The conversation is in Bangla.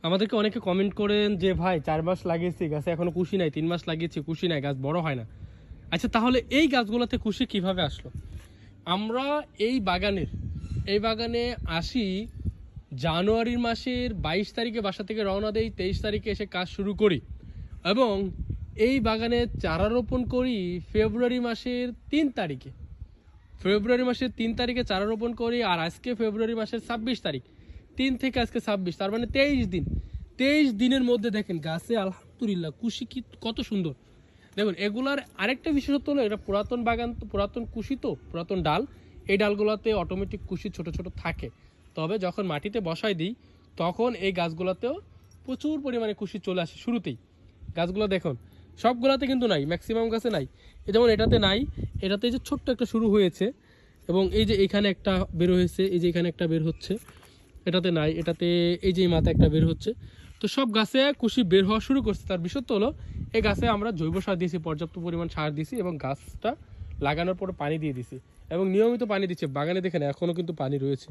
আমাদেরকে অনেকে কমেন্ট করেন যে ভাই 4 মাস লাগিয়েছি গাছে এখনো কুশি নাই, 3 মাস লাগিয়েছি কুশি নাই, গাছ বড় হয় না। আচ্ছা, তাহলে এই গাছগুলোতে কুশি কিভাবে আসলো? আমরা এই বাগানে আসি জানুয়ারি মাসের 22 তারিখে বাসা থেকে রওনা দেই, 23 তারিখে এসে কাজ শুরু করি এবং এই বাগানে চারা রোপণ করি ফেব্রুয়ারি মাসের 3 তারিখে। চারা রোপণ করি, আর আজকে ফেব্রুয়ারি মাসের 26 তারিখ। 3 থেকে আজকে 26, তার মানে 23 দিন। 23 দিনের মধ্যে দেখেন গাছে আলহামদুলিল্লাহ কুশি কি কত সুন্দর। দেখুন, এগুলার আরেকটা বিশেষত্ব হলো এটা পুরাতন বাগান, তো পুরাতন কুশি, তো পুরাতন ডাল। এই ডালগুলোতে অটোমেটিক কুশি ছোট ছোট থাকে, তবে যখন মাটিতে বসাই দিই তখন এই গাছগুলোতেও প্রচুর পরিমাণে কুশি চলে আসে শুরুতেই। গাছগুলো দেখুন, সবগুলোতে কিন্তু নাই, ম্যাক্সিমাম গাছে নাই। এই যেমন এটাতে নাই, এটাতে যে ছোট্ট একটা শুরু হয়েছে এবং এই যে এখানে একটা বের হয়েছে, এই যে এখানে একটা বের হচ্ছে, এটাতে নাই। এটাতে এই যে মাথা একটা বের হচ্ছে। তো সব গাছে কুশি বের হওয়া শুরু করছে। তার বিশেষত্ব হলো এই গাছে আমরা জৈব সার দিয়েছি, পর্যাপ্ত পরিমাণ সার দিয়েছি এবং গাছটা লাগানোর পর পানি দিয়ে দিছি এবং নিয়মিত পানি দিচ্ছে। বাগানে দেখেন এখনও কিন্তু পানি রয়েছে।